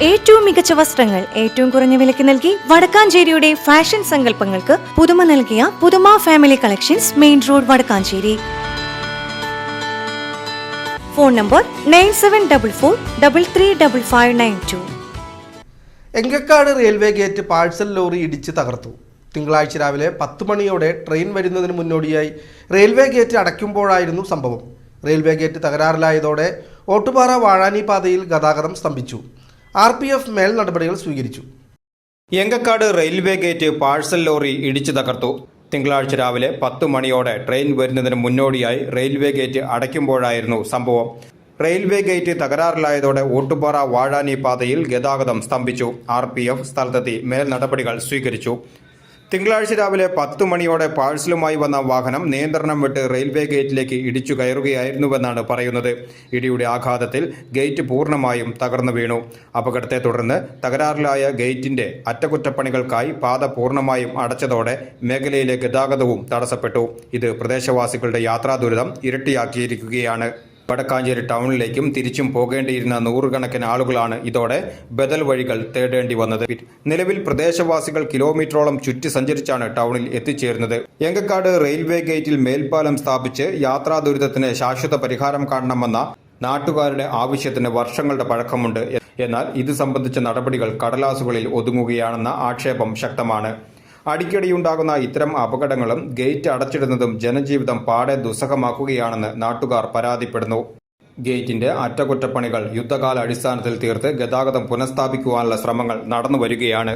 ഏറ്റവും മികച്ച വസ്ത്രങ്ങൾ ഏറ്റവും കുറഞ്ഞ വിലയ്ക്ക് നൽകി വടക്കാഞ്ചേരിയുടെ ഫാഷൻ സങ്കല്പങ്ങൾക്ക് പുതുമ നൽകിയ Puthuma family collections, main road, Vadakkanchery. Phone number 9744335592. Enkakkad railway gate parcel lorry ഇടിച്ച് തകർത്തു. തിങ്കളാഴ്ച രാവിലെ 10 മണിയോടെ ട്രെയിൻ വരുന്നതിന് മുന്നോടിയായി റെയിൽവേ ഗേറ്റ് അടയ്ക്കുമ്പോഴായിരുന്നു സംഭവം. റെയിൽവേ ഗേറ്റ് തകരാറിലായതോടെ ഓട്ടുപാറ വാഴാനി പാതയിൽ ഗതാഗതം സ്തംഭിച്ചു. RPF മേൽ നടപടികൾ സ്വീകരിച്ചു. Enkakkad railway gate parcel lorry ഇടിച്ചു തകർത്തു. തിങ്കളാഴ്ച രാവിലെ 10 മണിയോടെ ട്രെയിൻ വരുന്നതിന് മുന്നോടിയായി റെയിൽവേ ഗേറ്റ് അടയ്ക്കുമ്പോഴായിരുന്നു സംഭവം. റെയിൽവേ ഗേറ്റ് തകരാറിലായതോടെ ഓട്ടുപാറ വാഴാനി പാതയിൽ ഗതാഗതം സ്തംഭിച്ചു. RPF സ്ഥലത്തെത്തി മേൽ നടപടികൾ സ്വീകരിച്ചു. തിങ്കളാഴ്ച രാവിലെ 10 മണിയോടെ പാഴ്സലുമായി വന്ന വാഹനം നിയന്ത്രണം വിട്ട് റെയിൽവേ ഗേറ്റിലേക്ക് ഇടിച്ചു കയറുകയായിരുന്നുവെന്നാണ് പറയുന്നത്. ഇടിയുടെ ആഘാതത്തിൽ ഗേറ്റ് പൂർണ്ണമായും തകർന്നു വീണു. അപകടത്തെ തുടർന്ന് തകരാറിലായ ഗേറ്റിന്റെ അറ്റകുറ്റപ്പണികൾക്കായി പാത പൂർണ്ണമായും അടച്ചതോടെ മേഖലയിലെ ഗതാഗതവും തടസ്സപ്പെട്ടു. ഇത് പ്രദേശവാസികളുടെ യാത്രാ ദുരിതം ഇരട്ടിയാക്കിയിരിക്കുകയാണ്. വടക്കാഞ്ചേരി ടൗണിലേക്കും തിരിച്ചും പോകേണ്ടിയിരുന്ന നൂറുകണക്കിന് ആളുകളാണ് ഇതോടെ ബദൽ വഴികൾ തേടേണ്ടി വന്നത്. നിലവിൽ പ്രദേശവാസികൾ കിലോമീറ്ററോളം ചുറ്റി സഞ്ചരിച്ചാണ് ടൗണിൽ എത്തിച്ചേരുന്നത്. എങ്കക്കാട് റെയിൽവേ ഗേറ്റിൽ മേൽപ്പാലം സ്ഥാപിച്ച് യാത്രാ ദുരിതത്തിന് ശാശ്വത പരിഹാരം കാണണമെന്ന നാട്ടുകാരുടെ ആവശ്യത്തിന് വർഷങ്ങളുടെ പഴക്കമുണ്ട്. എന്നാൽ ഇത് സംബന്ധിച്ച നടപടികൾ കടലാസുകളിൽ ഒതുങ്ങുകയാണെന്ന ആക്ഷേപം ശക്തമാണ്. അടിക്കടിയുണ്ടാകുന്ന ഇത്തരം അപകടങ്ങളും ഗേറ്റ് അടച്ചിടുന്നതും ജനജീവിതം പാടെ ദുസ്സഹമാക്കുകയാണെന്ന് നാട്ടുകാർ പരാതിപ്പെടുന്നു. ഗേറ്റിന്റെ അറ്റകുറ്റപ്പണികൾ യുദ്ധകാല അടിസ്ഥാനത്തിൽ തീർത്ത് ഗതാഗതം പുനഃസ്ഥാപിക്കുവാനുള്ള ശ്രമങ്ങൾ നടന്നുവരികയാണ്.